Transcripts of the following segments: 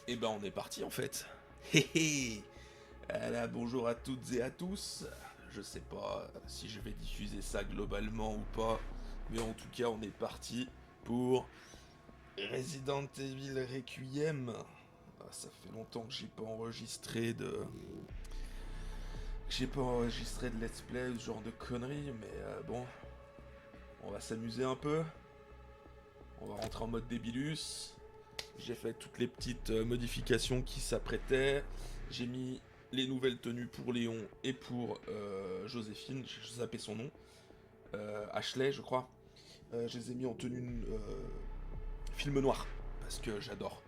Et ben on est parti en fait. Hé hé. Voilà, bonjour à toutes et à tous. Je sais pas si je vais diffuser ça globalement ou pas, mais en tout cas on est parti pour Resident Evil Requiem. Ah, ça fait longtemps que j'ai pas enregistré de let's play ou ce genre de conneries, mais bon, on va s'amuser un peu. On va rentrer en mode débilus. J'ai fait toutes les petites modifications qui s'apprêtaient. J'ai mis les nouvelles tenues pour Léon et pour Joséphine. J'ai zappé son nom. Ashley, je crois. Je les ai mis en tenue film noir. Parce que j'adore.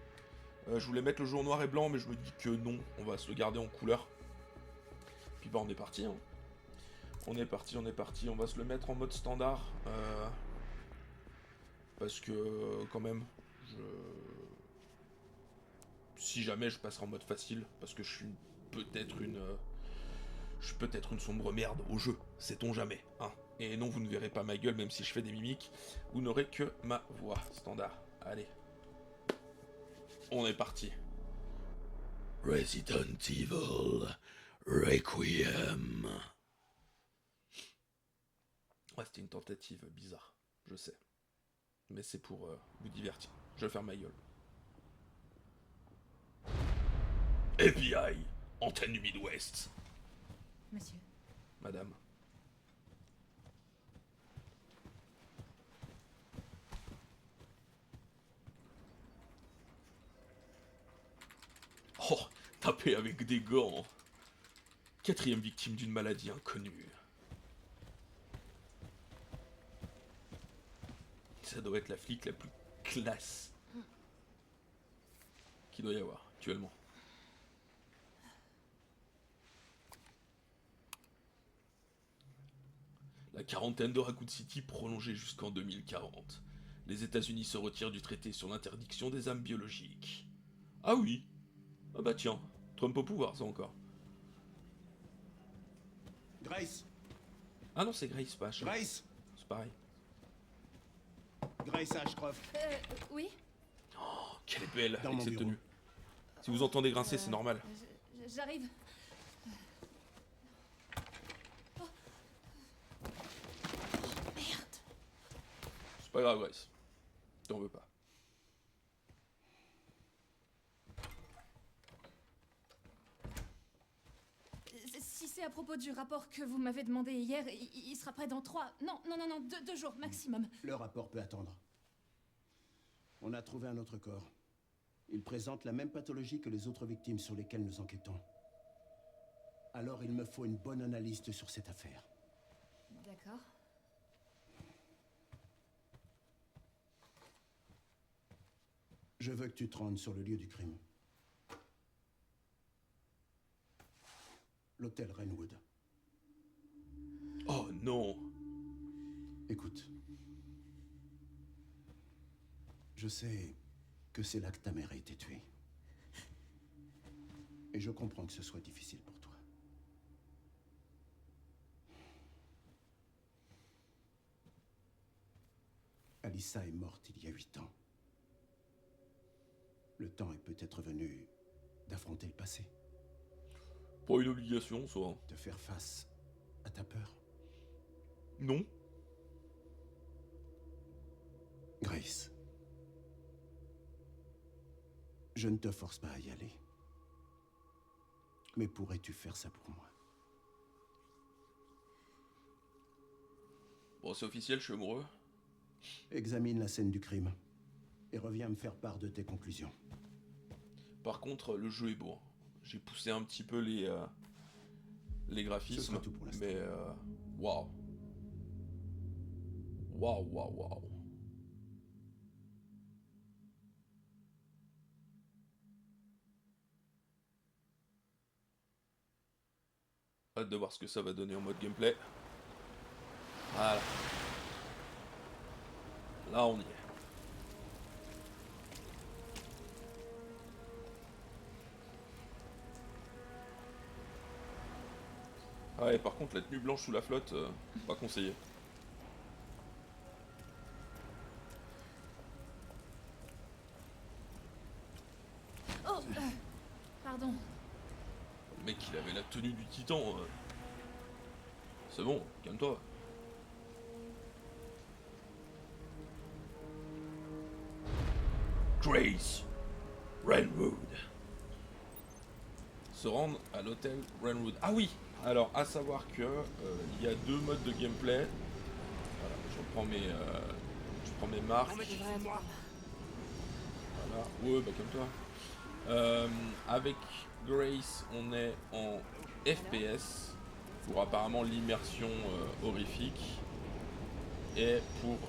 Je voulais mettre le jour noir et blanc, mais je me dis que non. On va se le garder en couleur. Puis bah on est parti. Hein. On est parti, on est parti. On va se le mettre en mode standard. Parce que quand même, je si jamais je passerai en mode facile, parce que peut-être une, je suis peut-être une sombre merde au jeu, sait-on jamais, hein. Et non, vous ne verrez pas ma gueule, même si je fais des mimiques, vous n'aurez que ma voix standard. Allez, on est parti. Resident Evil Requiem. Ouais, c'était une tentative bizarre, je sais. Mais c'est pour vous divertir. Je vais faire ma gueule. FBI, antenne du Midwest. Monsieur. Madame. Oh, taper avec des gants. Quatrième victime d'une maladie inconnue. Ça doit être la flic la plus classe qu'il doit y avoir actuellement. La quarantaine de Raccoon City prolongée jusqu'en 2040. Les États-Unis se retirent du traité sur l'interdiction des armes biologiques. Ah oui. Ah bah tiens, Trump au pouvoir ça encore. Grace. Ah non, c'est Grace, pas Ashley. Grace. C'est pareil. Grace Ashcroft. Oui. Oh, qu'elle est belle Dans avec mon cette bureau. tenue. Si vous entendez grincer, c'est normal. J'arrive. Oh. Merde. C'est pas grave, Grace. T'en veux pas. Si c'est à propos du rapport que vous m'avez demandé hier, il sera prêt dans 3... Non, 2 jours maximum. Le rapport peut attendre. On a trouvé un autre corps. Il présente la même pathologie que les autres victimes sur lesquelles nous enquêtons. Alors il me faut une bonne analyste sur cette affaire. D'accord. Je veux que tu te rendes sur le lieu du crime. L'hôtel Rainwood. Oh non. Écoute. Je sais que c'est là que ta mère a été tuée. Et je comprends que ce soit difficile pour toi. Alyssa est morte il y a 8 ans. Le temps est peut-être venu d'affronter le passé. Pas une obligation, ça. Hein. De faire face à ta peur. Non. Grace. Je ne te force pas à y aller. Mais pourrais-tu faire ça pour moi? Bon, c'est officiel, je suis amoureux. Examine la scène du crime. Et reviens me faire part de tes conclusions. Par contre, le jeu est beau. J'ai poussé un petit peu les Ce graphismes, sera tout pour l'instant. mais waouh. Waouh, waouh, waouh. Hâte de voir ce que ça va donner en mode gameplay. Voilà. Là, on y est. Ah ouais, par contre, la tenue blanche sous la flotte, pas conseillé. Pardon. Le mec, il avait la tenue du titan. C'est bon, calme-toi. Grace Renwood. Se rendre à l'hôtel Renwood. Ah oui. Alors, à savoir que il y a deux modes de gameplay. Voilà, je prends mes marques. Voilà. Ouais, bah comme toi. Avec Grace, on est en FPS pour apparemment l'immersion horrifique. Et pour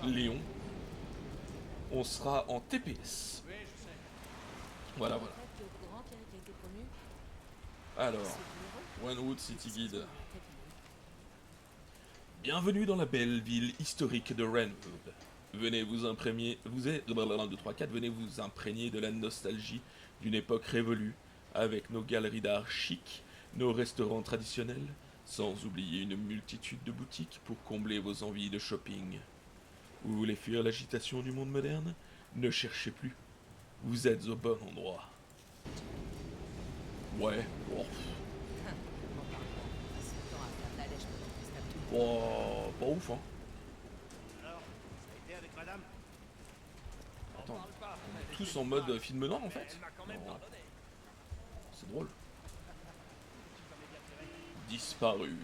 Léon, on sera en TPS. Voilà, voilà. Alors, Renwood City Guide. Bienvenue dans la belle ville historique de Renwood. Venez vous imprégner, venez vous imprégner de la nostalgie d'une époque révolue, avec nos galeries d'art chic, nos restaurants traditionnels, sans oublier une multitude de boutiques pour combler vos envies de shopping. Vous voulez fuir l'agitation du monde moderne? Ne cherchez plus. Vous êtes au bon endroit. Ouais. Oh. Oh, pas ouf, hein. Attends, on est tous en mode film noir en fait. Non. C'est drôle. Disparu.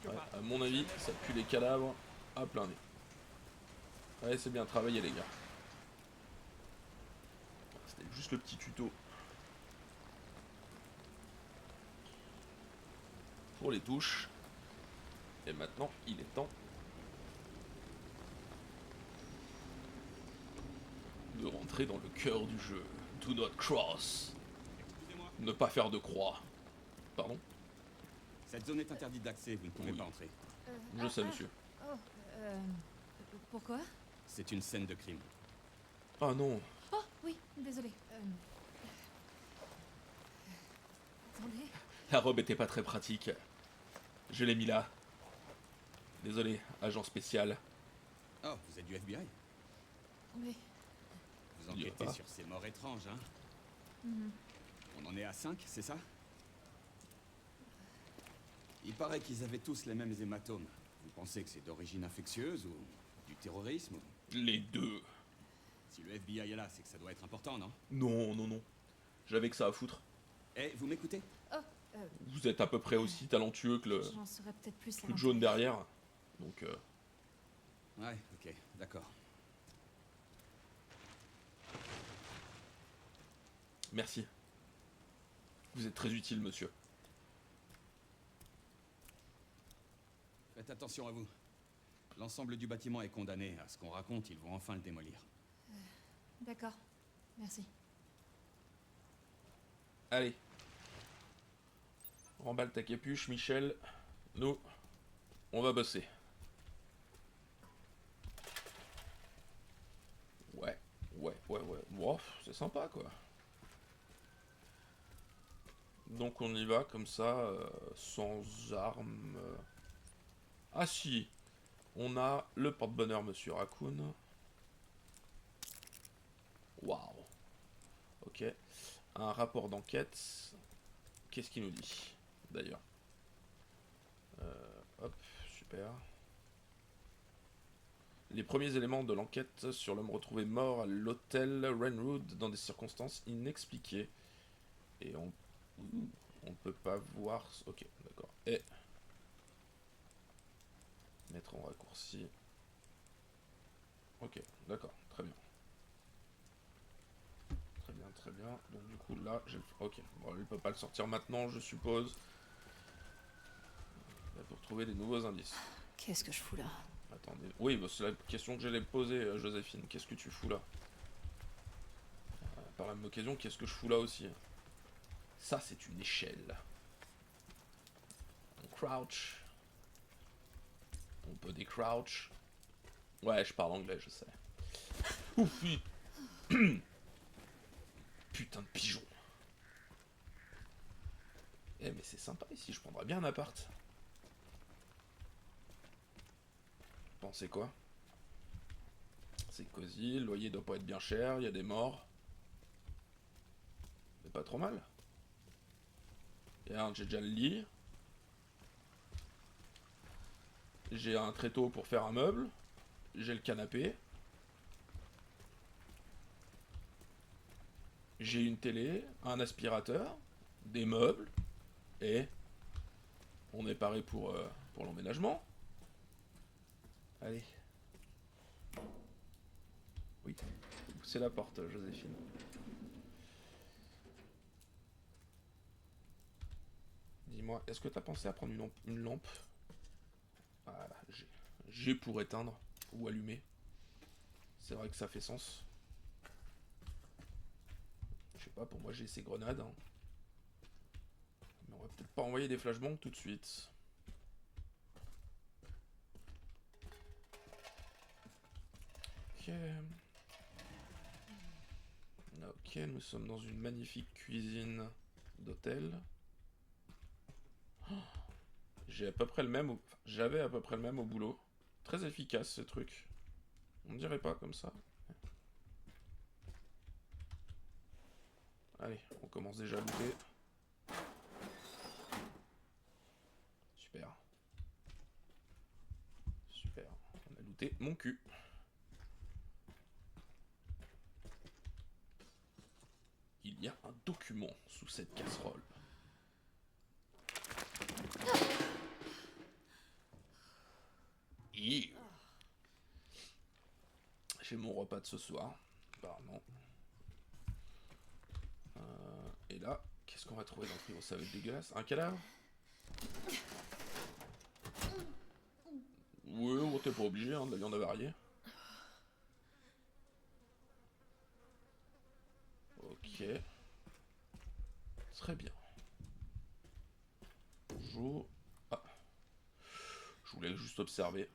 Ouais, à mon avis, ça pue les cadavres à plein nez. Ouais, c'est bien travaillé les gars. C'était juste le petit tuto. Pour les touches. Et maintenant, il est temps de rentrer dans le cœur du jeu. Do not cross. Ne pas faire de croix. Pardon? Cette zone est interdite d'accès, vous ne pouvez pas entrer. Je sais, monsieur. Oh, pourquoi? C'est une scène de crime. Ah non. Oh, oui, désolé. Attendez. La robe était pas très pratique. Je l'ai mis là. Désolé, agent spécial. Oh, vous êtes du FBI? Oui. Vous enquêtez sur ces morts étranges, hein? On en est à 5, c'est ça? Il paraît qu'ils avaient tous les mêmes hématomes. Vous pensez que c'est d'origine infectieuse ou du terrorisme? Les deux. Si le FBI est là, c'est que ça doit être important, non? Non, non, non. J'avais que ça à foutre. Eh, vous m'écoutez? Vous êtes à peu près aussi talentueux que le J'en saurais peut-être plus à truc jaune derrière. Donc, Ouais, ok, d'accord. merci. Vous êtes très utile, monsieur. Faites attention à vous. L'ensemble du bâtiment est condamné. À ce qu'on raconte, ils vont enfin le démolir. D'accord. Merci. Allez. Remballe ta capuche, Michel. Nous, on va bosser. Ouais. Wow, c'est sympa, quoi. Donc on y va comme ça, sans armes. Ah si, on a le porte-bonheur Monsieur Raccoon. Waouh. Ok. Un rapport d'enquête. Qu'est-ce qu'il nous dit, d'ailleurs? Hop, super. Les premiers éléments de l'enquête sur l'homme retrouvé mort à l'hôtel Renwood dans des circonstances inexpliquées. Et on ne peut pas voir... Ok, d'accord. Et... mettre en raccourci. Ok, d'accord, très bien. Très bien. Donc du coup là, j'ai... Ok, bon, il peut pas le sortir maintenant, je suppose. Là, pour trouver des nouveaux indices. Qu'est-ce que je fous là? Attendez. Oui, bah, c'est la question que j'allais poser, Joséphine. Qu'est-ce que tu fous là? Par la même occasion, qu'est-ce que je fous là aussi? Ça, c'est une échelle. On crouch. On peut des crouch. Ouais, je parle anglais, je sais. Ouf, putain de pigeon. Eh, mais c'est sympa ici, je prendrais bien un appart. Pensez quoi? C'est cosy, le loyer doit pas être bien cher, il y a des morts. C'est pas trop mal. Et alors, j'ai déjà le lit. J'ai un tréteau pour faire un meuble. J'ai le canapé. J'ai une télé, un aspirateur, des meubles. Et on est paré pour l'emménagement. Allez. Oui. C'est la porte, Joséphine. Dis-moi, est-ce que t'as pensé à prendre une lampe? Voilà, j'ai pour éteindre ou allumer. C'est vrai que ça fait sens. Je sais pas, pour moi j'ai ces grenades. Hein. Mais on va peut-être pas envoyer des flashbangs tout de suite. Ok. Ok, nous sommes dans une magnifique cuisine d'hôtel. J'avais à peu près le même au boulot. Très efficace ce truc. On dirait pas comme ça. Allez, on commence déjà à looter. Super. Super. On a looté mon cul. Il y a un document sous cette casserole. Ew. J'ai mon repas de ce soir, apparemment. Et là, qu'est-ce qu'on va trouver dans le frigo? Ça va être dégueulasse. Un cadavre? Oui, on t'es pas obligé, hein, de la viande avariée. Ok. Très bien. Bonjour. Ah. Je voulais juste observer.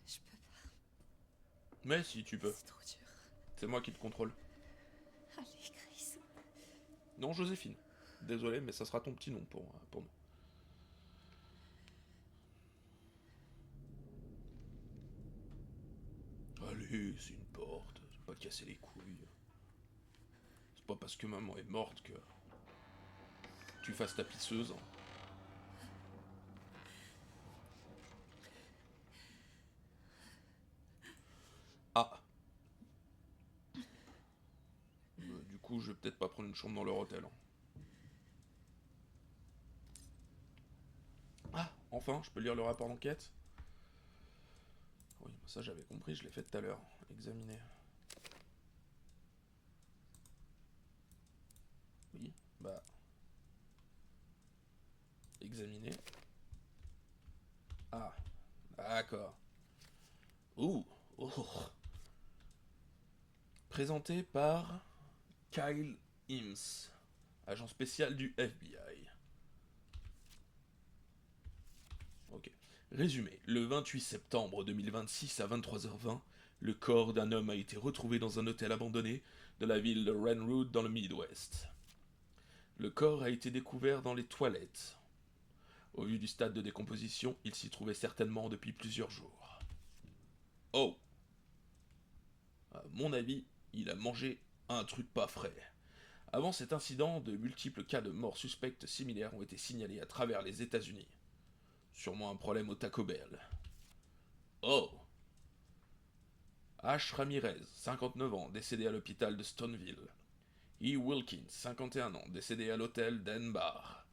Je peux pas. Mais si tu peux. C'est trop dur. C'est moi qui te contrôle. Allez, Chris. Non, Joséphine. Désolé, mais ça sera ton petit nom pour moi. Allez, c'est une porte. Je vais pas te casser les couilles. C'est pas parce que maman est morte que tu fasses ta pisseuse. Hein. Ah. Du coup, je vais peut-être pas prendre une chambre dans leur hôtel. Hein. Ah, enfin, je peux lire le rapport d'enquête. Oui, ça j'avais compris, je l'ai fait tout à l'heure. Examiner. Oui, bah... Examiner. Ah, d'accord. Ouh, oh. Présenté par Kyle Ims, agent spécial du FBI. Ok. Résumé. Le 28 septembre 2026 à 23h20, le corps d'un homme a été retrouvé dans un hôtel abandonné de la ville de Renwood dans le Midwest. Le corps a été découvert dans les toilettes. Au vu du stade de décomposition, il s'y trouvait certainement depuis plusieurs jours. Oh! À mon avis, il a mangé un truc pas frais. Avant cet incident, de multiples cas de morts suspectes similaires ont été signalés à travers les États-Unis. Sûrement un problème au Taco Bell. Oh! Ash Ramirez, 59 ans, décédé à l'hôpital de Stoneville. E. Wilkins, 51 ans, décédé à l'hôtel d'Enbar.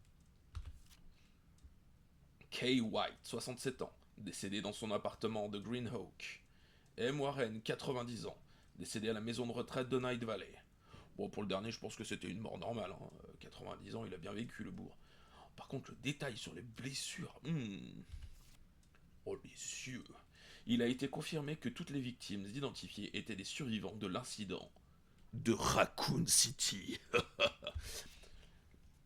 Kay White, 67 ans, décédé dans son appartement de Greenhawk. M. Warren, 90 ans, décédé à la maison de retraite de Night Valley. Bon, pour le dernier, je pense que c'était une mort normale. Hein. 90 ans, il a bien vécu, le bourg. Par contre, le détail sur les blessures... Oh, les yeux. Il a été confirmé que toutes les victimes identifiées étaient des survivants de l'incident de Raccoon City.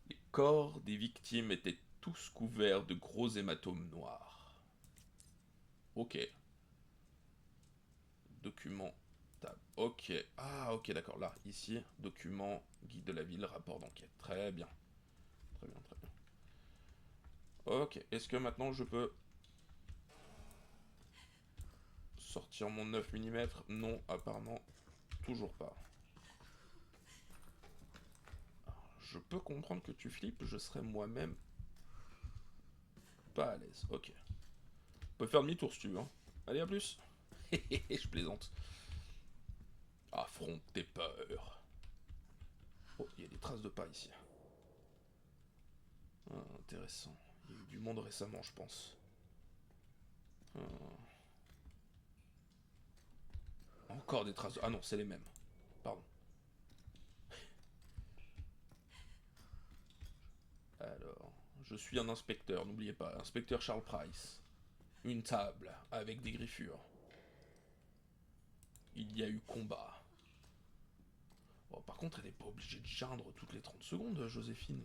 Les corps des victimes étaient tous couverts de gros hématomes noirs. Ok. Document. Ok. Ah, ok, d'accord. Là, ici, document, guide de la ville, rapport d'enquête. Très bien. Très bien, très bien. Ok. Est-ce que maintenant je peux sortir mon 9 mm? Non, apparemment, toujours pas. Je peux comprendre que tu flippes, je serais moi-même pas à l'aise. Ok. On peut faire demi-tour si tu veux. Hein. Allez, à plus. Je plaisante. Affronte tes peurs. Oh, il y a des traces de pas ici. Ah, intéressant. Il y a eu du monde récemment, je pense. Ah. Encore des traces de... Ah non, c'est les mêmes. Pardon. Alors, je suis un inspecteur, n'oubliez pas. Inspecteur Charles Price. Une table avec des griffures. Il y a eu combat. Bon, par contre, elle n'est pas obligée de geindre toutes les 30 secondes, Joséphine.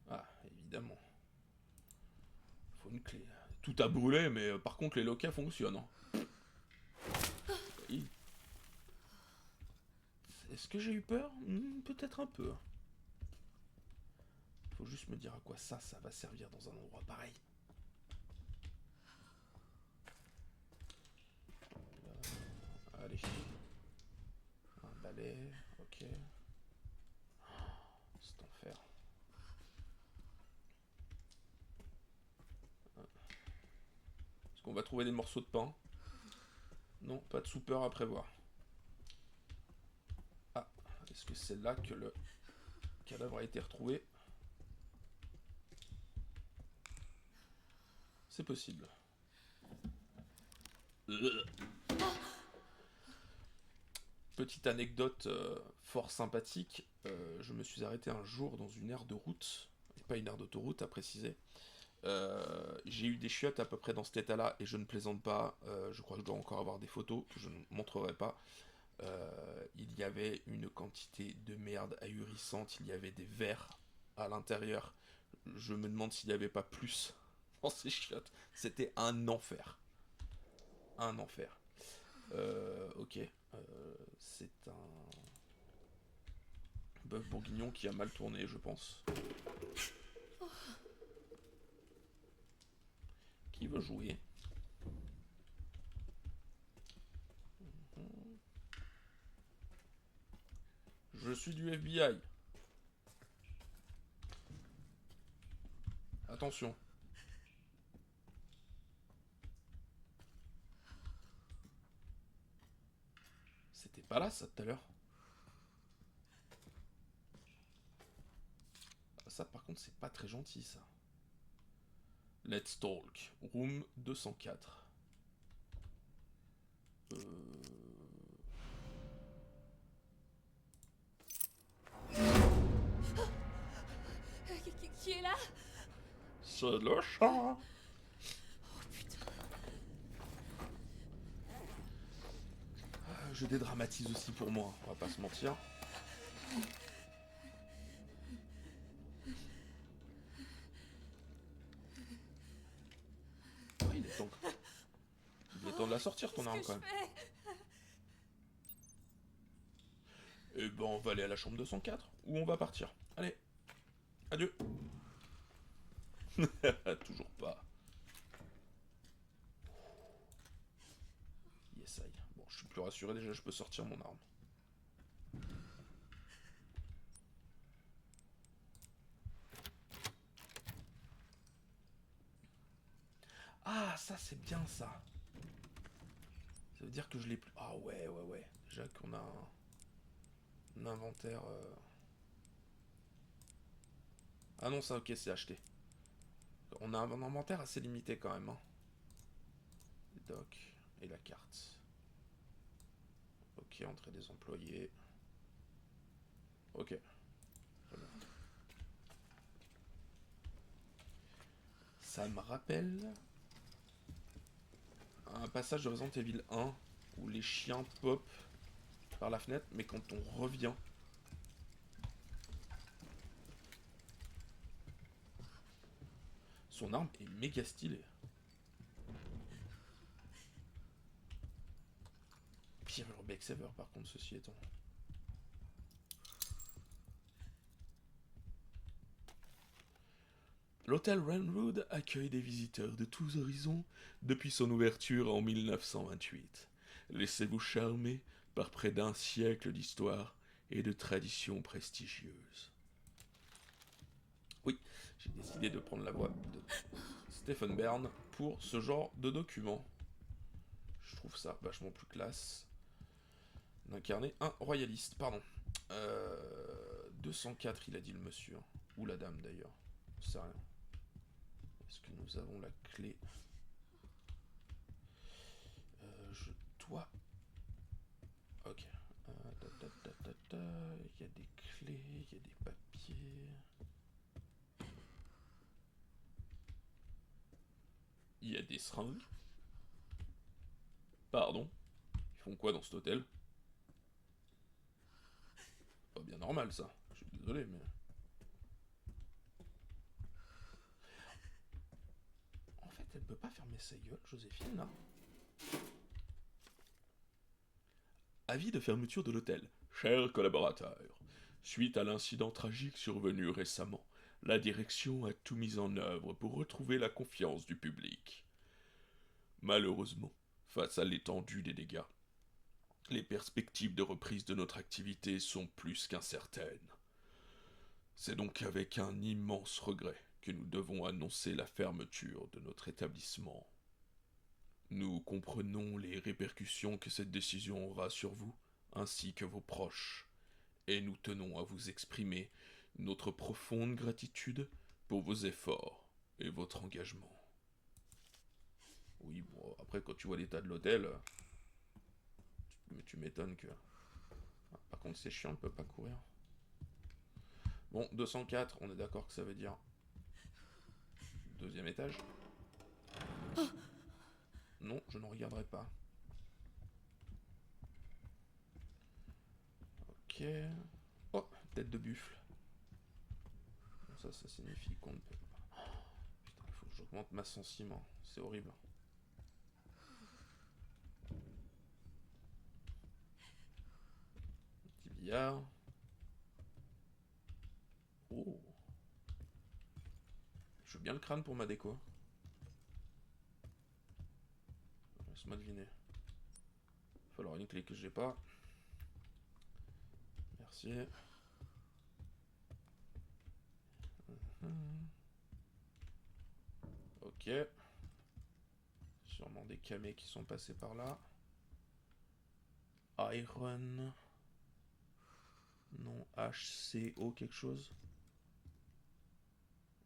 Ah, évidemment. Faut une clé. Tout a brûlé, mais par contre, les locats fonctionnent. Hein. Oui. Est-ce que j'ai eu peur? Peut-être un peu. Faut juste me dire à quoi ça va servir dans un endroit pareil. Allez. Un balai, ok. C'est enfer. Est-ce qu'on va trouver des morceaux de pain? Non, pas de soupeur à prévoir. Ah, est-ce que c'est là que le cadavre a été retrouvé? C'est possible. Petite anecdote fort sympathique, je me suis arrêté un jour dans une aire de route, et pas une aire d'autoroute à préciser. J'ai eu des chiottes à peu près dans cet état-là, et je ne plaisante pas, je crois que je dois encore avoir des photos que je ne montrerai pas. Il y avait une quantité de merde ahurissante, il y avait des vers à l'intérieur. Je me demande s'il n'y avait pas plus dans ces chiottes. C'était un enfer. Un enfer. Ok. C'est un bœuf bourguignon qui a mal tourné, je pense. Qui veut jouer? Je suis du FBI. Attention. C'était pas là, ça, tout à l'heure. Ça, par contre, c'est pas très gentil, ça. Let's talk. Room 204. Qui est là? C'est le chat. Oh putain. Je dédramatise aussi pour moi, on va pas se mentir. Ah, il est temps. Il est temps de la sortir, ton arme, quand même. Eh ben, on va aller à la chambre 204, ou on va partir. Allez, adieu. Toujours pas. Yes, aïe. Bon, je suis plus rassuré, déjà, je peux sortir mon arme. Ah, ça, c'est bien, ça. Ça veut dire que je l'ai plus... Ah ouais, ouais, ouais. Déjà qu'on a un inventaire... Ah non, ça, ok, c'est acheté. On a un inventaire assez limité, quand même. Hein. Le doc et la carte. Ok, entrée des employés. Ok. Très bien. Ça me rappelle... un passage de Resident Evil 1 où les chiens pop par la fenêtre, mais quand on revient, son arme est méga stylée. Pire urbex ever par contre, ceci étant. L'hôtel Renwood accueille des visiteurs de tous horizons depuis son ouverture en 1928. Laissez-vous charmer par près d'un siècle d'histoire et de traditions prestigieuses. Oui, j'ai décidé de prendre la voix de Stephen Byrne pour ce genre de document. Je trouve ça vachement plus classe d'incarner un royaliste, pardon. 204, il a dit le monsieur, ou la dame d'ailleurs, je sais rien. Est-ce que nous avons la clé? Je dois... Ok. Il y a des clés, il y a des papiers... Il y a des seringues. Pardon. Ils font quoi dans cet hôtel? Pas bien normal ça. Je suis désolé mais... En fait elle peut pas fermer sa gueule, Joséphine là. Avis de fermeture de l'hôtel. Chers collaborateurs, suite à l'incident tragique survenu récemment, la direction a tout mis en œuvre pour retrouver la confiance du public. Malheureusement, face à l'étendue des dégâts, les perspectives de reprise de notre activité sont plus qu'incertaines. C'est donc avec un immense regret que nous devons annoncer la fermeture de notre établissement. Nous comprenons les répercussions que cette décision aura sur vous, ainsi que vos proches, et nous tenons à vous exprimer notre profonde gratitude pour vos efforts et votre engagement. Oui, bon, après quand tu vois l'état de l'hôtel, tu m'étonnes que... Ah, par contre c'est chiant, on ne peut pas courir. Bon, 204, on est d'accord que ça veut dire... Deuxième étage. Non, je n'en regarderai pas. Ok. Oh, tête de buffle. Ça signifie qu'on ne peut pas. Putain, il faut que j'augmente ma sentiment. C'est horrible. Petit billard. Oh. Je veux bien le crâne pour ma déco. Laisse-moi deviner. Il va falloir une clé que j'ai pas. Merci. Ok. Sûrement des camés qui sont passés par là. Iron. Non, HCO quelque chose.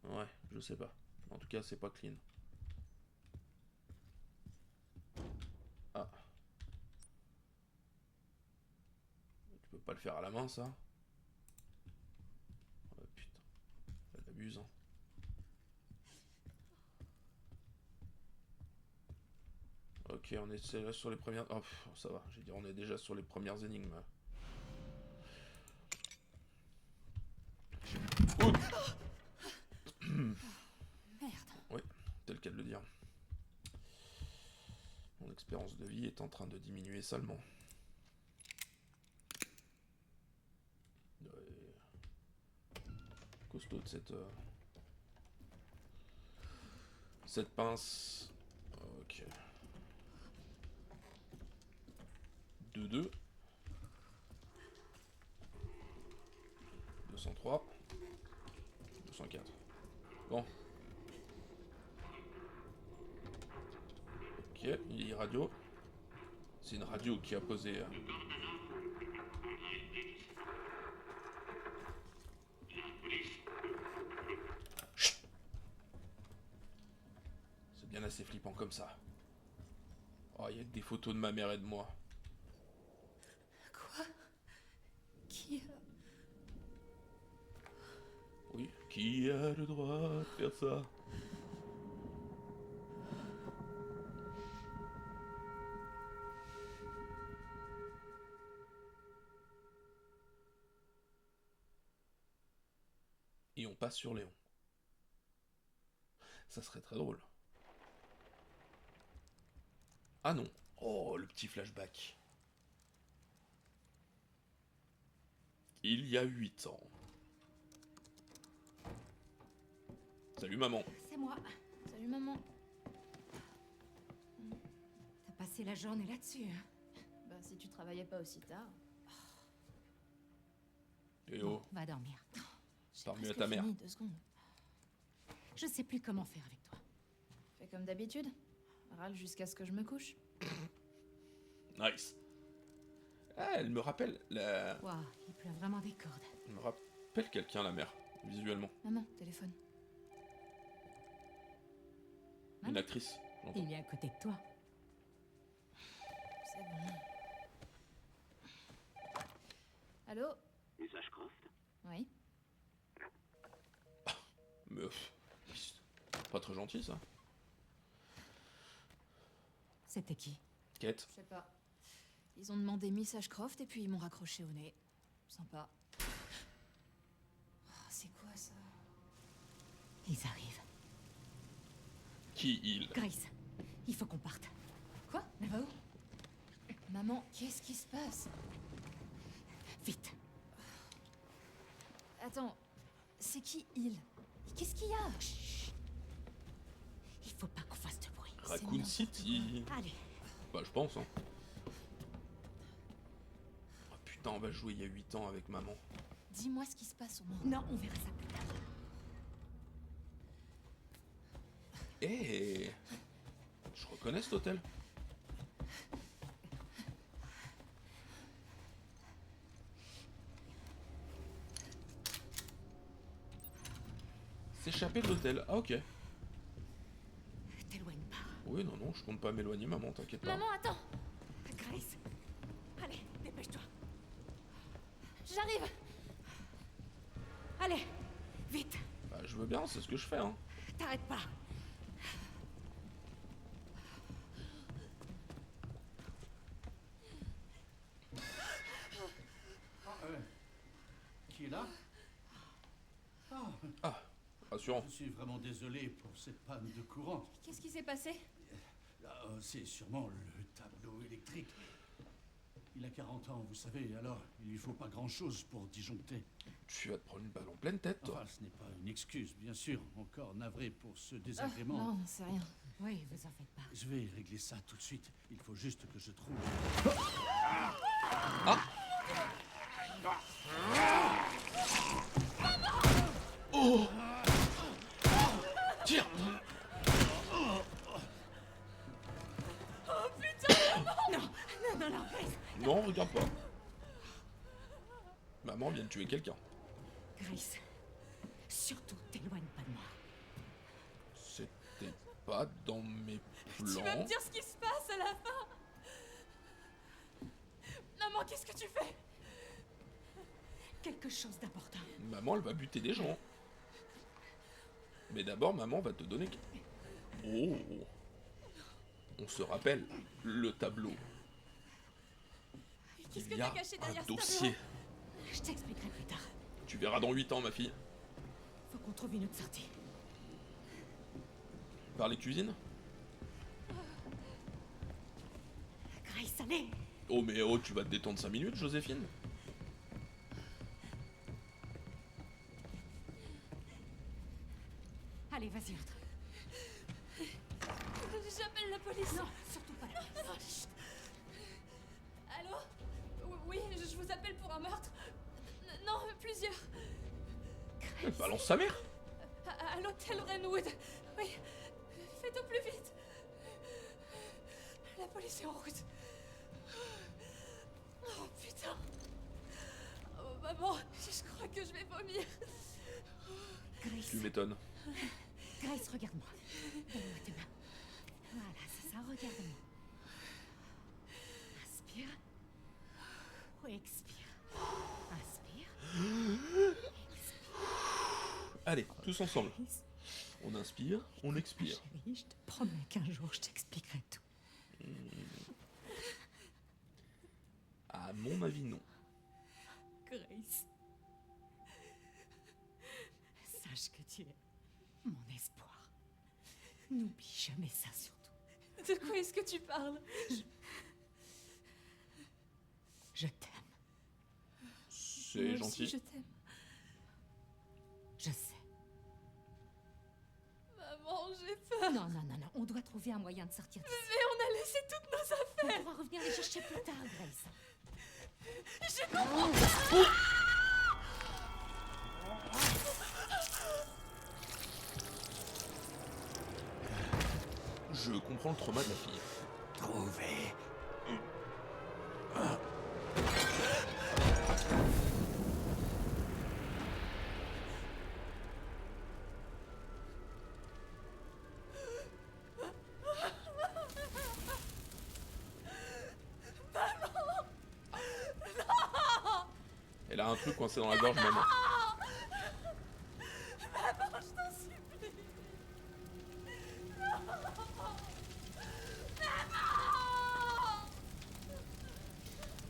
Ouais, je sais pas. En tout cas, c'est pas clean. Ah. Tu peux pas le faire à la main, ça? Oh, putain. Elle abuse, hein. Ok, on est déjà sur les premières... Oh, ça va, j'ai dit on est déjà sur les premières énigmes. Merde. Oui, tel qu'elle le dire. Mon expérience de vie est en train de diminuer salement. Costaud de cette pince. Ok. 2-2. 203. 204. Bon. Ok, il y a radio. C'est une radio qui a posé... Chut. C'est bien assez flippant comme ça. Oh, il y a que des photos de ma mère et de moi. Quoi? Qui a... Oui, qui a le droit de faire ça? Et on passe sur Léon. Ça serait très drôle. Ah non. Oh, le petit flashback. Il y a 8 ans. Salut maman. C'est moi. Salut maman. T'as passé la journée là-dessus, hein? Bah si tu travaillais pas aussi tard. Eh Bon, oh, va dormir. J'ai Parle mieux à presque ta mère. fini, 2 secondes. Je sais plus comment faire avec toi. Fais comme d'habitude. Râle jusqu'à ce que je me couche. nice. Ah, elle me rappelle la... Waouh, il pleut vraiment des cordes. Elle me rappelle quelqu'un, la mère, visuellement. Maman, téléphone. Une actrice, j'entends. Il est à côté de toi. C'est bon. Allô? Miss Ashcroft? Oui? Meuf. Pas très gentil, ça. C'était qui? Kate. Je sais pas. Ils ont demandé Miss Ashcroft et puis ils m'ont raccroché au nez. Sympa. Oh, c'est quoi ça? Ils arrivent. Qui il? Grace, il faut qu'on parte. Quoi? Elle va où? Maman, qu'est-ce qui se passe? Vite. Attends, c'est qui il? Qu'est-ce qu'il y a? Chut. Il faut pas qu'on fasse de bruit. Raccoon n'importe City. Allez, Bah, je pense, hein. Oh, putain, on va jouer il y a 8 ans avec maman. Dis-moi ce qui se passe au moins. non, on verra ça plus tard. Eh, je reconnais cet hôtel. S'échapper de l'hôtel. Ah, ok. T'éloigne pas. Oui, non, non, je compte pas m'éloigner, maman, t'inquiète pas. Maman, attends! Grace, allez, dépêche-toi. J'arrive! Allez, vite. Bah, je veux bien, c'est ce que je fais, hein. T'arrêtes pas. Qui est là? Ah, Ah, rassurant. je suis vraiment désolé pour cette panne de courant. Qu'est-ce qui s'est passé? C'est sûrement le tableau électrique. Il a 40 ans, vous savez, alors il lui faut pas grand-chose pour disjoncter. Tu vas te prendre une balle en pleine tête, toi. Enfin, ce n'est pas une excuse, bien sûr. Encore navré pour ce Ah, désagrément. non, c'est rien. Oui, vous en faites pas. Je vais régler ça tout de suite. Il faut juste que je trouve... Oh, tire. Non, Grace. Non, regarde pas. Maman vient de tuer quelqu'un. Grace, surtout t'éloigne pas de moi. C'était pas dans mes Tu vas me plans. dire ce qui se passe à la fin? Maman, qu'est-ce que tu fais? Quelque chose d'important. Maman, elle va buter des gens. Mais d'abord, maman va te donner... Oh. On se rappelle, le tableau. Qu'est-ce Il que y t'as a caché un derrière ce dossier. tableau? Je t'expliquerai plus tard. Tu verras dans 8 ans, ma fille. Faut qu'on trouve une autre sortie. Par les cuisines. Grace, allez. Oh, mais oh, tu vas te détendre 5 minutes, Joséphine. Allez, vas-y, entre. J'appelle la police. Non, surtout pas la police. Oh, chut. Allô? Oui, je vous appelle pour un meurtre. Non, plusieurs. Elle balance sa mère. À l'hôtel Renwood. Oui, faites au plus vite. La police est en route. Oh putain. Oh maman, je crois que je vais vomir. Grace, Tu m'étonnes. Grace, regarde-moi. Donne-moi tes mains. Voilà, c'est ça, regarde-moi. Inspire. Expire. Inspire. Allez, tous ensemble. Grace, On inspire, on expire. chérie, je te promets qu'un jour je t'expliquerai tout. À mon avis, non. Grace. Sache que tu es mon espoir. N'oublie jamais ça surtout. De quoi est-ce que tu parles? Je t'aime. C'est Moi aussi, gentil. je t'aime. Je sais. Non, non, non, non. On doit trouver un moyen de sortir d'ici. Mais on a laissé toutes nos affaires. On pourra revenir les chercher plus tard, Grace. Je comprends pas. Je comprends le trauma de la fille. Trouvé. Elle a un truc coincé dans la gorge, maman. Maman, je t'en supplie.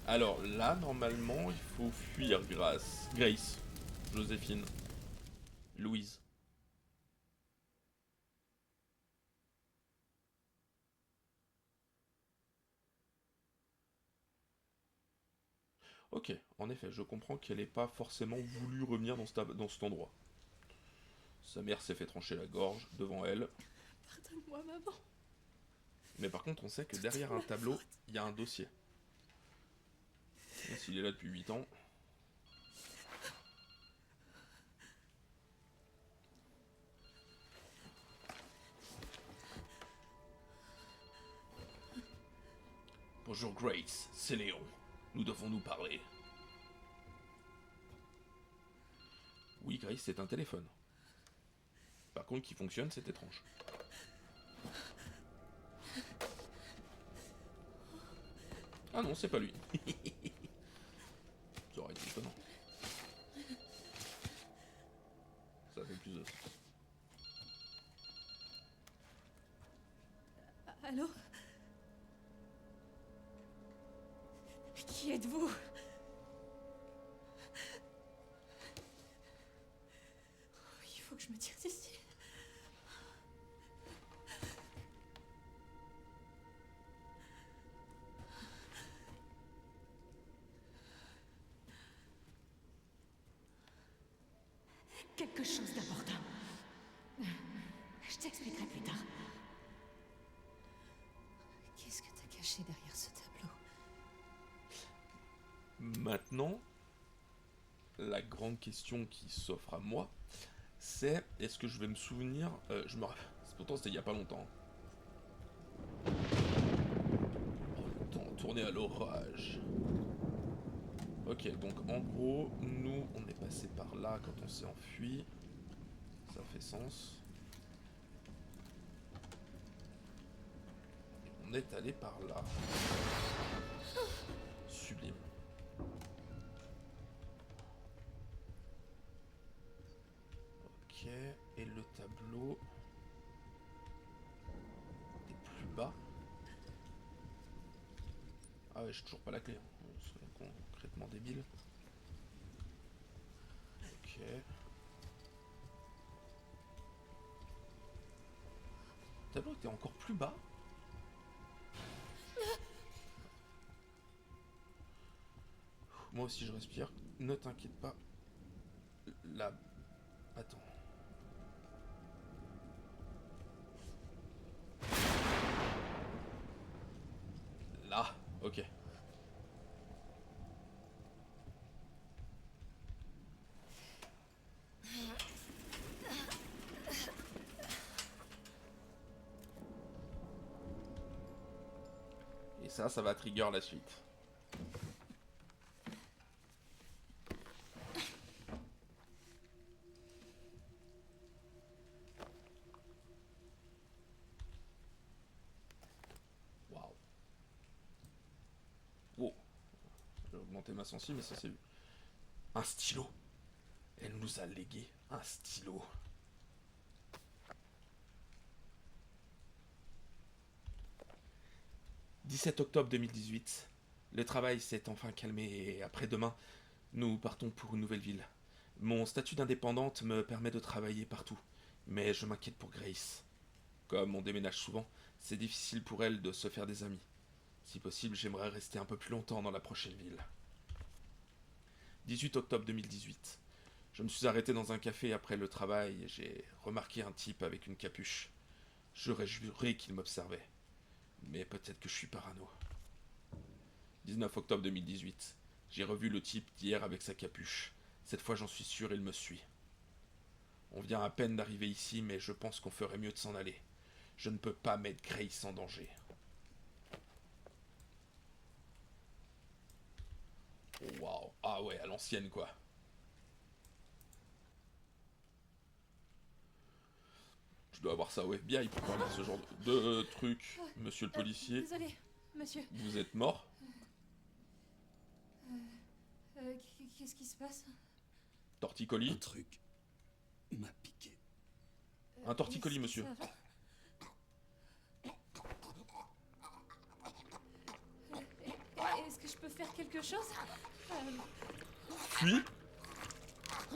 Alors là, normalement, il faut fuir Grace, Joséphine, Louise. Ok, en effet, je comprends qu'elle n'ait pas forcément voulu revenir dans cet endroit. Sa mère s'est fait trancher la gorge devant elle. Pardonne-moi, maman. Mais par contre, on sait que derrière un tableau, il y a un dossier. Et s'il est là depuis 8 ans... Bonjour Grace, c'est Léon. Nous devons nous parler. Oui, Grace, c'est un téléphone. Par contre, qui fonctionne, c'est étrange. Ah non, c'est pas lui. Ça aurait été étonnant. Ça fait plus de sens. Allô? Qui êtes-vous? Il faut que je me tire d'ici. Quelque chose d'important. Je t'expliquerai plus tard. Qu'est-ce que t'as caché derrière ce tableau? Maintenant, la grande question qui s'offre à moi, c'est est-ce que je vais me souvenir... je me rappelle... Pourtant, c'était il y a pas longtemps. Oh, le temps tourné à l'orage. Ok, donc en gros, nous, on est passé par là quand on s'est enfui. Ça fait sens. On est allé par là. Sublime. Ok, et le tableau est plus bas. Ah ouais, j'ai toujours pas la clé. C'est concrètement débile. Ok. Le tableau était encore plus bas. Moi aussi je respire. Ne t'inquiète pas. Là. Attends. Là. Ok. Et ça va trigger la suite. Waouh. Wow. J'ai augmenté ma sensi, mais ça c'est vu. Un stylo. Elle nous a légué un stylo. « 17 octobre 2018. Le travail s'est enfin calmé et après-demain, nous partons pour une nouvelle ville. Mon statut d'indépendante me permet de travailler partout, mais je m'inquiète pour Grace. Comme on déménage souvent, c'est difficile pour elle de se faire des amis. Si possible, j'aimerais rester un peu plus longtemps dans la prochaine ville. 18 octobre 2018. Je me suis arrêté dans un café après le travail et j'ai remarqué un type avec une capuche. J'aurais juré qu'il m'observait. Mais peut-être que je suis parano. 19 octobre 2018. J'ai revu le type d'hier avec sa capuche. Cette fois, j'en suis sûr, il me suit. On vient à peine d'arriver ici, mais je pense qu'on ferait mieux de s'en aller. Je ne peux pas mettre Grace en danger. Oh, waouh. Ah ouais, à l'ancienne, quoi. Je dois avoir ça au FBI pour parler de ce genre de trucs. Monsieur le policier, Désolé, monsieur. vous êtes mort? Qu'est-ce qui se passe? Un Torticolis? truc m'a piqué. Un torticolis, Est-ce que monsieur. ça va? Est-ce que je peux faire quelque chose? Fuis.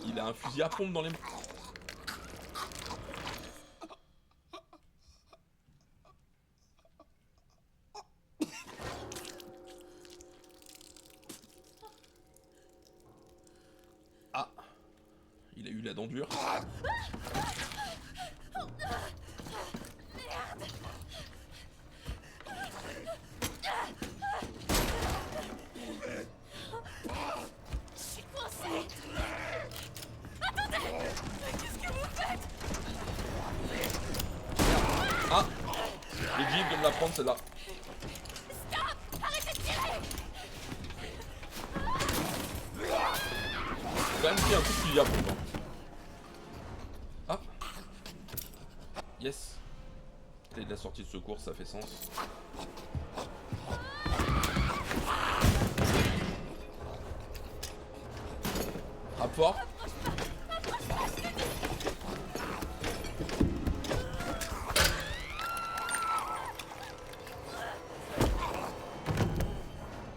Il a un fusil à pompe dans les mains. Ah. Il a eu la dent dure. Je suis coincée. Attendez. Qu'est-ce que vous faites? Ah. J'ai dit de me la prendre celle-là. Stop. Arrêtez de tirer. J'ai quand même pris un coup de fusil à pompe. Ah. Yes. Clé de la sortie de secours, ça fait sens. Frappe fort.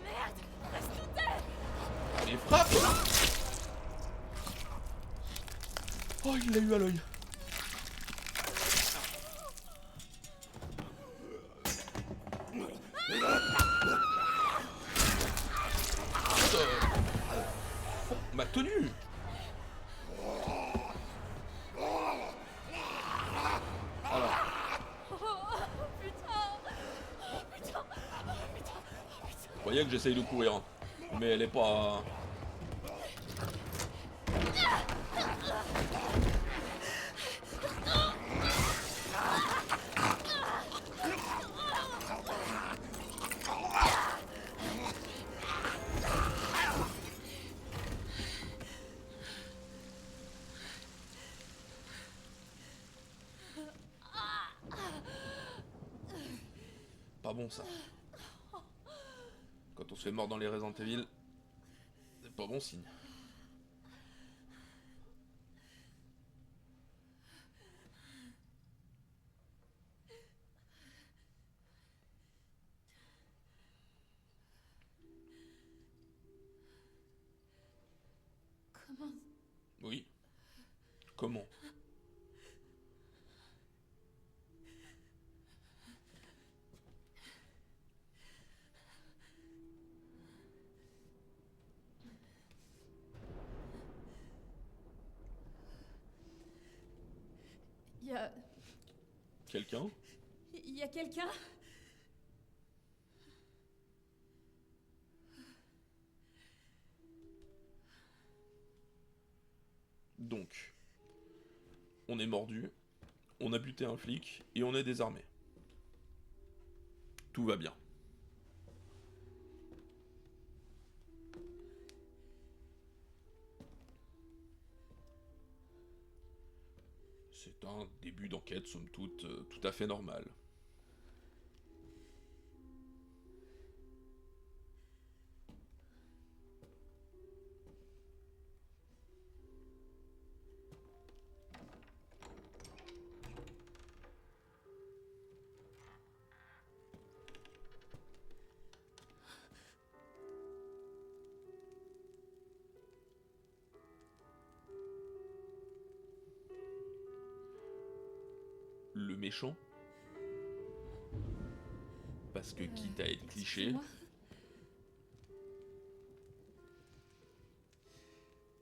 Merde. Reste tout terre. Et frappe. Oh, il l'a eu à l'œil. Ma tenue. Alors, vous voyez que j'essaye de courir, hein. Mais elle est pas... Pas bon ça. Quand on se fait mort dans les Resident Evil, c'est pas bon signe. Comment? Oui. Comment? Il y a... Quelqu'un? Il y a quelqu'un? Donc, on est mordu, on a buté un flic et on est désarmé. Tout va bien. C'est un début d'enquête, somme toute, tout à fait normal. Le méchant? Parce que quitte à être cliché, Excusez-moi.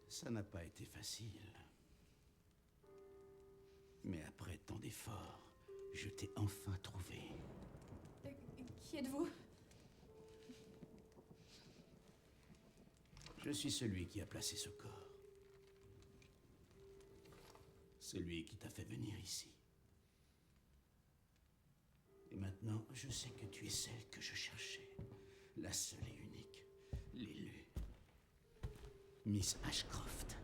Ça n'a pas été facile. Mais après tant d'efforts, Je t'ai enfin trouvé. Qui êtes-vous? Je suis celui qui a placé ce corps. Celui qui t'a fait venir ici. Et maintenant, je sais que tu es celle que je cherchais. La seule et unique. L'élue. Miss Ashcroft.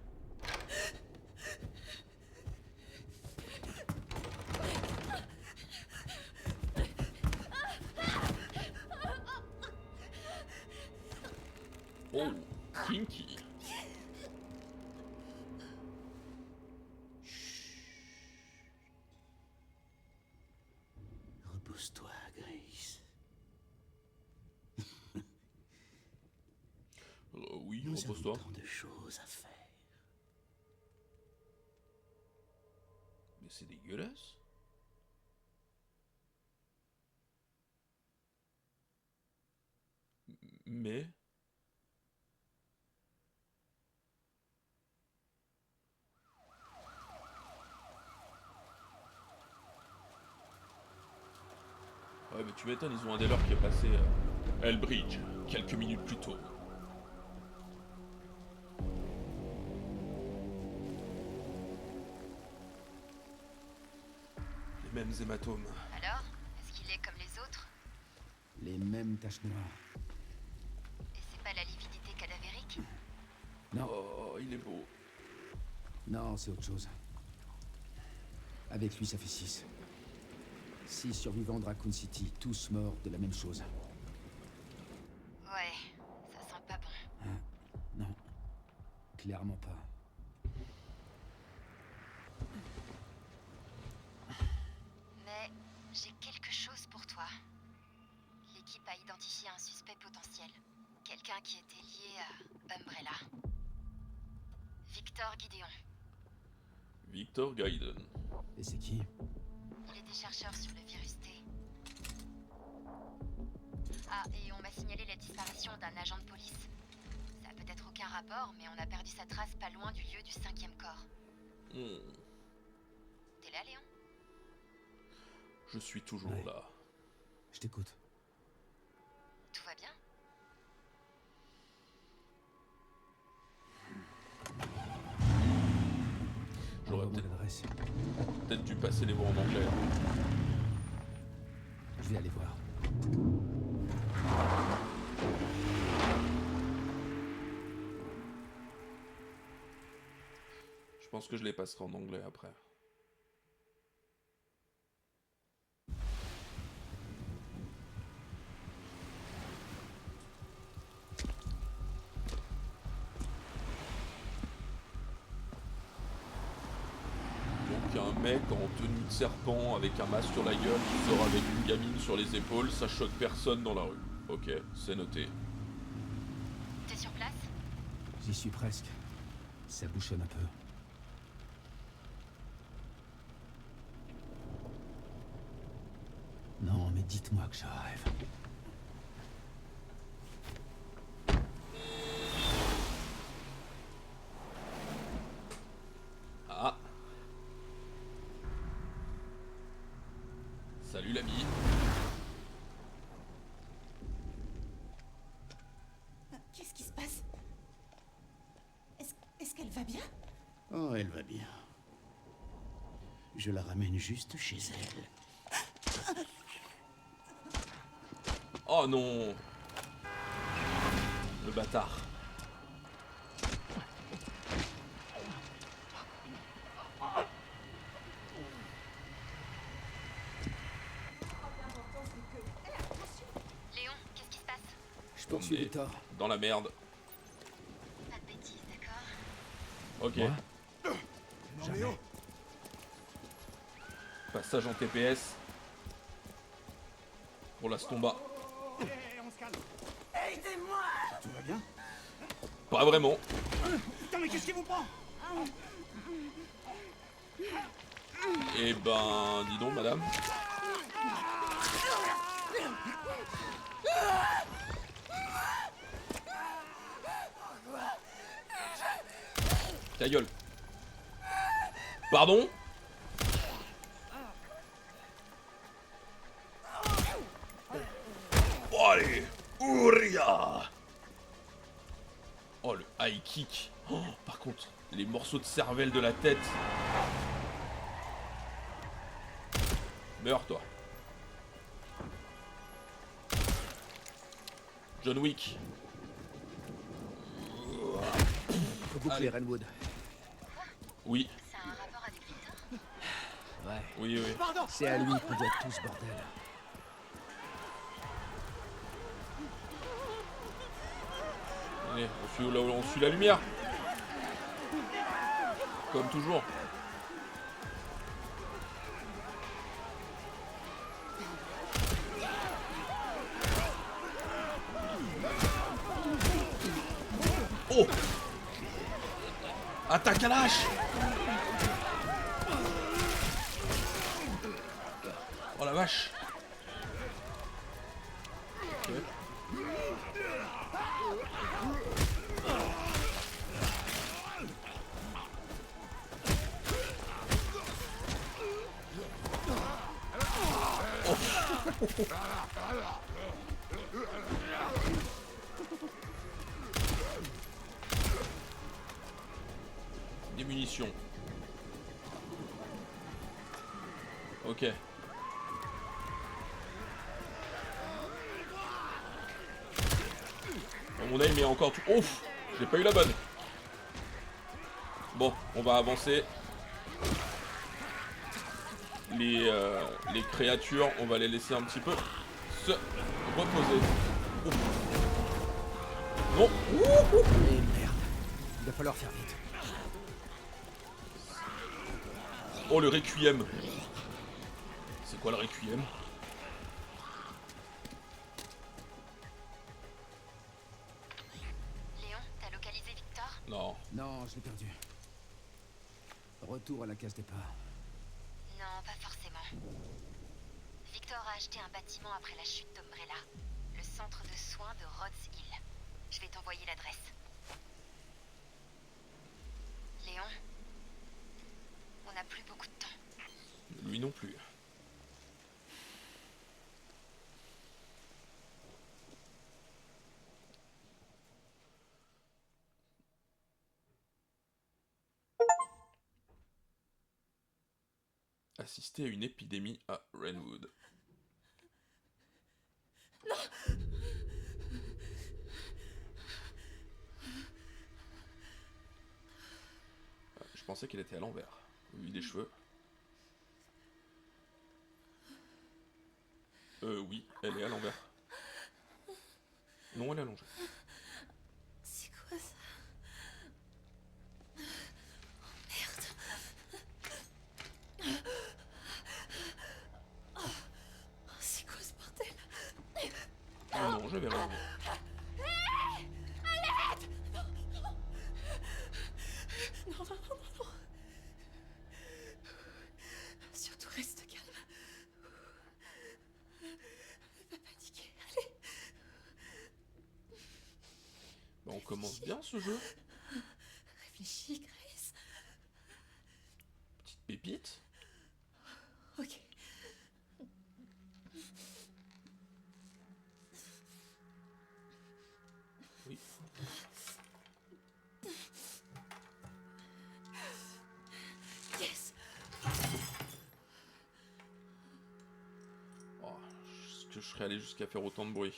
Oh, kinky. Repose-toi, Grace. Oui, Nous avons repose-toi. tant de choses à faire. Mais c'est dégueulasse. Mais... Ouais, mais tu m'étonnes, ils ont un des leurs qui est passé à Elbridge, quelques minutes plus tôt. Les mêmes hématomes. Alors, est-ce qu'il est comme les autres? Les mêmes taches noires. Et c'est pas la lividité cadavérique? Non, Oh, il est beau. non, c'est autre chose. Avec lui, ça fait 6. 6 survivants de Raccoon City, tous morts de la même chose. Ouais, ça sent pas bon. Non, clairement pas. Mais j'ai quelque chose pour toi. L'équipe a identifié un suspect potentiel. Quelqu'un qui était lié à Umbrella. Victor Gideon. Victor Gaiden. Et c'est qui? Il était chercheur sur le virus T. Ah, et on m'a signalé la disparition d'un agent de police. Ça a peut-être aucun rapport, mais on a perdu sa trace pas loin du lieu du 5e corps. T'es là, Léon? Je suis toujours Ouais. là. Je t'écoute. Tout va bien? J'aurais Envoie-moi peut-être l'adresse. dû passer les mots en anglais. Je vais aller voir. Je pense que je les passerai en anglais après. Donc il y a un mec en tenue de serpent avec un masque sur la gueule qui sort avec une gamine sur les épaules, ça choque personne dans la rue. Ok, c'est noté. T'es sur place? J'y suis presque. Ça bouchonne un peu. Non, mais dites-moi que je rêve. Ah. Salut l'ami. Qu'est-ce qui se passe? Est-ce qu'elle va bien? Oh, elle va bien. Je la ramène juste chez elle. Oh non. Le bâtard. Léon, qu'est-ce qui se passe? Je poursuis On est Victor. dans la merde. Pas de bêtises, d'accord? Ok. Moi Jamais. Passage en TPS. Pour la Stomba. Tout va bien? Pas vraiment. Putain, mais qu'est-ce qui vous prend? Eh ben, dis donc, madame. Ta gueule. Allez, Ouria. Oh, le high kick. Oh, par contre, les morceaux de cervelle de la tête. Meurs, toi. John Wick. Faut boucler Renwood. Oui, Ça a un rapport avec Victor? Ouais. oui, oui. C'est à lui qu'on doit tout ce bordel. Allez, on suit la lumière. Comme toujours. Oh! Attaque à l'âge! Oh la vache! Ok. Des munitions. Ok. Mon aim est encore tout... Ouf! J'ai pas eu la bonne. Bon, on va avancer. Les créatures, on va les laisser un petit peu se reposer. Ouf. Non! Ouh, ouh. Et merde. Il va falloir faire vite. Oh, le requiem. C'est quoi le requiem? Léon, t'as localisé Victor? Non. Non, je l'ai perdu. Retour à la case départ. Non, pas forcément. Victor a acheté un bâtiment après la chute d'Umbrella. Le centre de soins de Rhodes Hill. Je vais t'envoyer l'adresse. Léon, on n'a plus beaucoup de temps. Lui non plus. Assister à une épidémie à Renwood. Je pensais qu'elle était à l'envers. Oui, des cheveux. Oui, elle est à l'envers. Non, elle est allongée. C'est quoi ça? Oh, c'est quoi ce bordel? Non, je vais rien. Non, non, non, non, non. Surtout reste calme. Pas paniquer, allez. Bah, on commence bien ce jeu. Réfléchis, Grace. Petite pépite. Ok. Oui. Yes. Oh, est-ce que je serais allé jusqu'à faire autant de bruit?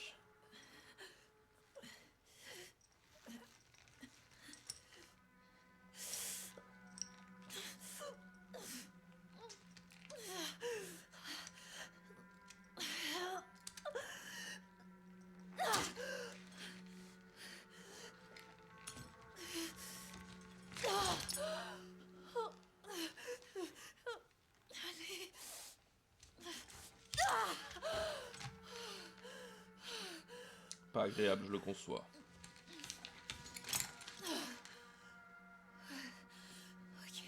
Pas agréable, je le conçois. Ok.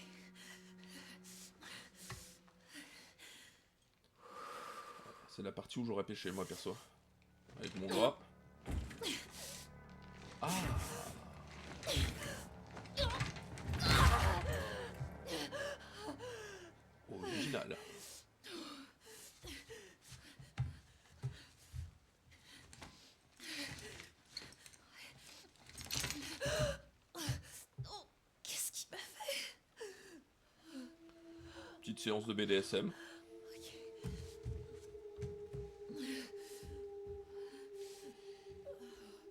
C'est la partie où j'aurais pêché, moi, perso. Avec mon bras. Ah! Original. séance de BDSM.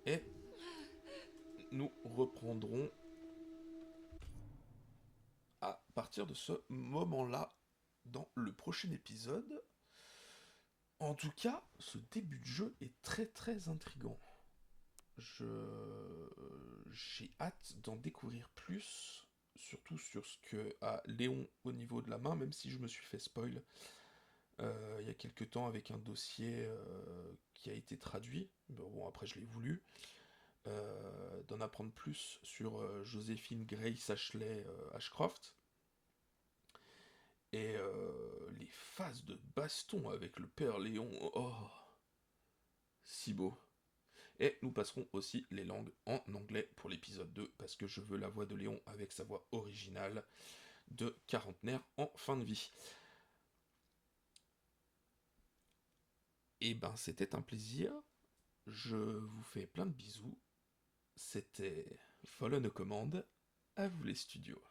Et nous reprendrons à partir de ce moment-là dans le prochain épisode. En tout cas, ce début de jeu est très très intriguant. J'ai hâte d'en découvrir plus, surtout sur ce que a Léon au niveau de la main, même si je me suis fait spoil il y a quelques temps avec un dossier qui a été traduit. Bon, après je l'ai voulu. D'en apprendre plus sur Joséphine Grace Ashley Ashcroft. Et les phases de baston avec le père Léon, oh, si beau. Et nous passerons aussi les langues en anglais pour l'épisode 2, parce que je veux la voix de Léon avec sa voix originale de quarantenaire en fin de vie. Et ben c'était un plaisir, je vous fais plein de bisous, c'était Follow No Command, à vous les studios.